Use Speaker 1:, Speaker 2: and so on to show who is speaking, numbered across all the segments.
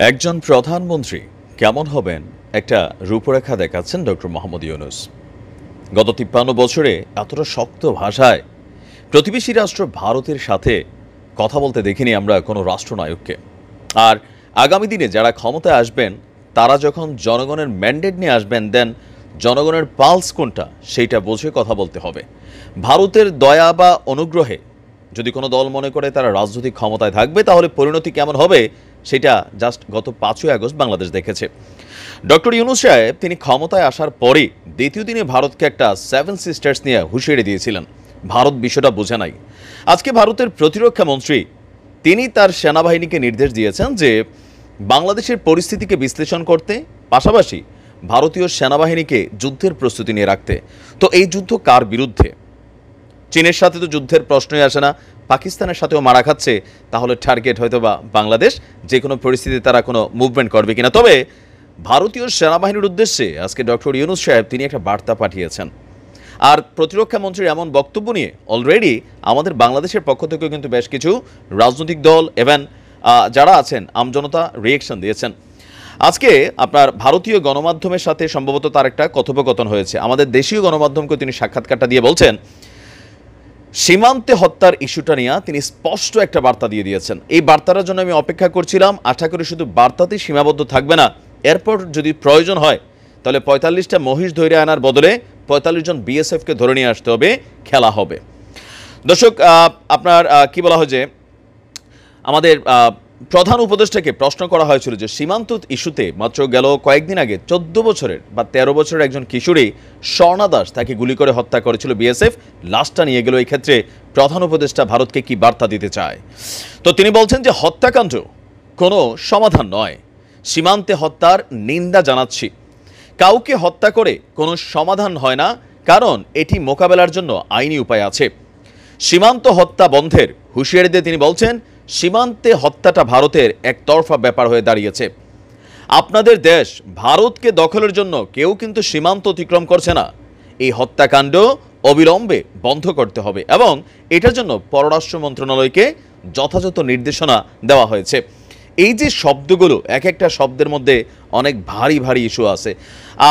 Speaker 1: একজন প্রধানমন্ত্রী কেমন হবেন একটা রূপরেখা দেখাচ্ছেন ডক্টর মোহাম্মদ ইউনূস। গত ৫৩ বছরে এতটা শক্ত ভাষায় প্রতিবেশী রাষ্ট্র ভারতের সাথে কথা বলতে দেখিনি আমরা কোনো রাষ্ট্রনায়ককে। আর আগামী দিনে যারা ক্ষমতায় আসবেন তারা যখন জনগণের ম্যান্ডেট নিয়ে আসবেন, দেন জনগণের পালস কোনটা সেইটা বুঝে কথা বলতে হবে। ভারতের দয়া বা অনুগ্রহে যদি কোনো দল মনে করে তারা রাজনৈতিক ক্ষমতায় থাকবে, তাহলে পরিণতি কেমন হবে সেটা জাস্ট গত ৫ই আগস্ট বাংলাদেশ দেখেছে। ডক্টর ইউনূস সাহেব তিনি ক্ষমতায় আসার পরই দ্বিতীয় দিনে ভারতকে একটা 7 সিস্টার্স নিয়ে হুঁশিয়ারি দিয়েছিলেন। ভারত বিষয়টা বোঝে নাই। আজকে ভারতের প্রতিরক্ষা মন্ত্রী তিনি তার সেনাবাহিনীকে নির্দেশ দিয়েছেন যে বাংলাদেশের পরিস্থিতিকে বিশ্লেষণ করতে, পাশাপাশি ভারতীয় সেনাবাহিনীকে যুদ্ধের প্রস্তুতি নিয়ে রাখতে। তো এই যুদ্ধ কার বিরুদ্ধে? চীনের সাথে তো যুদ্ধের প্রশ্নই আসে না, পাকিস্তানের সাথেও মারা খাচ্ছে, তাহলে টার্গেট হয়তো বা বাংলাদেশ, যে কোনো পরিস্থিতিতে তারা কোনো মুভমেন্ট করবে কিনা। তবে ভারতীয় সেনাবাহিনীর উদ্দেশ্যে আজকে ডক্টর ইউনূস সাহেব তিনি একটা বার্তা পাঠিয়েছেন। আর প্রতিরক্ষা মন্ত্রীর এমন বক্তব্য নিয়ে অলরেডি আমাদের বাংলাদেশের পক্ষ থেকেও কিন্তু বেশ কিছু রাজনৈতিক দল এবং যারা আছেন আমজনতা রিয়েকশন দিয়েছেন। আজকে আপনার ভারতীয় গণমাধ্যমের সাথে সম্ভবত তার একটা কথোপকথন হয়েছে। আমাদের দেশীয় গণমাধ্যমকে তিনি সাক্ষাৎকারটা দিয়ে বলছেন, সীমান্তে হত্যার ইস্যুটা নিয়ে তিনি স্পষ্ট একটা বার্তা দিয়ে দিয়েছেন। এই বার্তাটার জন্য আমি অপেক্ষা করছিলাম। আশা করি শুধু বার্তাতেই সীমাবদ্ধ থাকবে না, এরপর যদি প্রয়োজন হয় তাহলে ৪৫টা মহিষ ধরে আনার বদলে ৪৫ জন বিএসএফকে ধরে নিয়ে আসতে হবে, খেলা হবে। দর্শক, আপনার কি বলা হয় যে আমাদের প্রধান উপদেষ্টাকে প্রশ্ন করা হয়েছিল যে সীমান্ত ইস্যুতে মাত্র গেল কয়েকদিন আগে ১৪ বছরের বা ১৩ বছরের একজন কিশোরী স্বর্ণা দাস তাকে গুলি করে হত্যা করেছিল বিএসএফ, লাশটা নিয়ে গেল। এই ক্ষেত্রে প্রধান উপদেষ্টা ভারতকে কি বার্তা দিতে চায়? তো তিনি বলছেন যে হত্যাকাণ্ড কোনো সমাধান নয়, সীমান্তে হত্যার নিন্দা জানাচ্ছি। কাউকে হত্যা করে কোনো সমাধান হয় না, কারণ এটি মোকাবেলার জন্য আইনি উপায় আছে। সীমান্ত হত্যা বন্ধের হুঁশিয়ারি দিয়ে তিনি বলছেন, সীমান্তে হত্যাটা ভারতের একতরফা ব্যাপার হয়ে দাঁড়িয়েছে। আপনাদের দেশ ভারতকে দখলের জন্য কেউ কিন্তু সীমান্ত অতিক্রম করছে না। এই হত্যাকাণ্ড অবিলম্বে বন্ধ করতে হবে এবং এটার জন্য পররাষ্ট্র মন্ত্রণালয়কে যথাযথ নির্দেশনা দেওয়া হয়েছে। এই যে শব্দগুলো, এক একটা শব্দের মধ্যে অনেক ভারী ভারী ইস্যু আছে।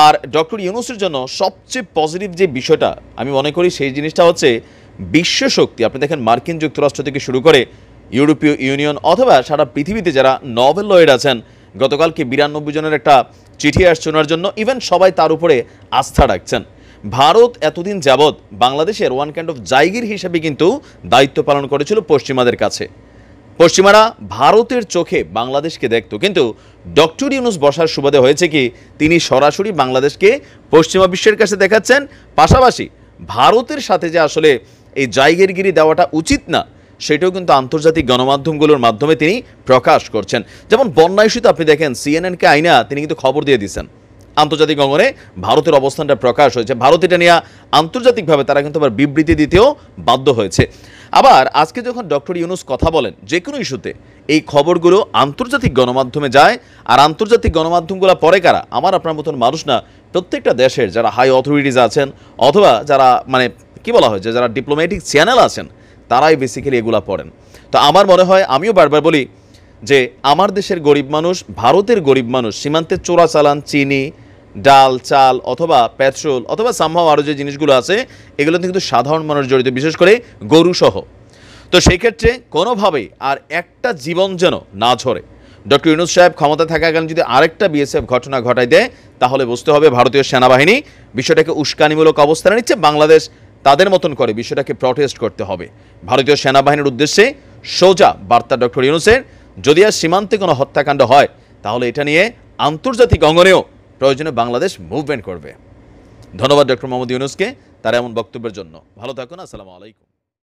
Speaker 1: আর ডক্টর ইউনূসের জন্য সবচেয়ে পজিটিভ যে বিষয়টা আমি মনে করি সেই জিনিসটা হচ্ছে বিশ্ব শক্তি। আপনি দেখেন মার্কিন যুক্তরাষ্ট্র থেকে শুরু করে ইউরোপীয় ইউনিয়ন অথবা সারা পৃথিবীতে যারা নোবেল লয়েড আছেন, গতকালকে ৯২ জনের একটা চিঠি আসছে ওনার জন্য, ইভেন সবাই তার উপরে আস্থা রাখছেন। ভারত এতদিন যাবৎ বাংলাদেশের ওয়ান কাইন্ড অফ জায়গির হিসেবে কিন্তু দায়িত্ব পালন করেছিল পশ্চিমাদের কাছে। পশ্চিমারা ভারতের চোখে বাংলাদেশকে দেখত, কিন্তু ডক্টর ইউনূস বসার সুবাদে হয়েছে কি তিনি সরাসরি বাংলাদেশকে পশ্চিমা বিশ্বের কাছে দেখাচ্ছেন, পাশাপাশি ভারতের সাথে যে আসলে এই জায়গিরগিরি দেওয়াটা উচিত না সেটাও কিন্তু আন্তর্জাতিক গণমাধ্যমগুলোর মাধ্যমে তিনি প্রকাশ করছেন। যেমন বন্যা ইস্যুতে আপনি দেখেন সিএনএনকে আইনা তিনি কিন্তু খবর দিয়ে দিচ্ছেন, আন্তর্জাতিক অঙ্গনে ভারতের অবস্থানটা প্রকাশ হয়েছে। ভারত এটা নিয়ে আন্তর্জাতিকভাবে তারা কিন্তু আবার বিবৃতি দিতেও বাধ্য হয়েছে। আবার আজকে যখন ডক্টর ইউনূস কথা বলেন যে কোনো ইস্যুতে, এই খবরগুলো আন্তর্জাতিক গণমাধ্যমে যায়। আর আন্তর্জাতিক গণমাধ্যমগুলো পরে কারা? আমার আপনার মতন মানুষ না, প্রত্যেকটা দেশের যারা হাই অথরিটিজ আছেন অথবা যারা মানে কি বলা হয় যে যারা ডিপ্লোম্যাটিক চ্যানেল আছেন তারাই বেসিক্যালি এগুলা পড়েন। তো আমার মনে হয়, আমিও বারবার বলি যে আমার দেশের গরিব মানুষ, ভারতের গরিব মানুষ সীমান্তে চোরাচালান, চিনি, ডাল, চাল অথবা পেট্রোল অথবা সামহাও আরও যে জিনিসগুলো আছে এগুলোতে কিন্তু সাধারণ মানুষ জড়িত, বিশেষ করে গরু সহ। তো সেই ক্ষেত্রে কোনোভাবেই আর একটা জীবন যেন না ঝরে। ডক্টর ইউনূস সাহেব ক্ষমতা থাকাকালীন যদি আরেকটা বিএসএফ ঘটনা ঘটায় দেয় তাহলে বুঝতে হবে ভারতীয় সেনাবাহিনী বিষয়টাকে উস্কানিমূলক অবস্থানে নিচ্ছে। বাংলাদেশ তাদের মতন করে বিষয়টাকে প্রটেস্ট করতে হবে। ভারতীয় সেনাবাহিনীর উদ্দেশ্যে সোজা বার্তা ডক্টর ইউনূসের, যদি আর সীমান্তে কোনো হত্যাকাণ্ড হয় তাহলে এটা নিয়ে আন্তর্জাতিক অঙ্গনেও প্রয়োজনে বাংলাদেশ মুভমেন্ট করবে। ধন্যবাদ ডক্টর মোহাম্মদ ইউনূসকে তার এমন বক্তব্যের জন্য। ভালো থাকুন। আসসালামু আলাইকুম।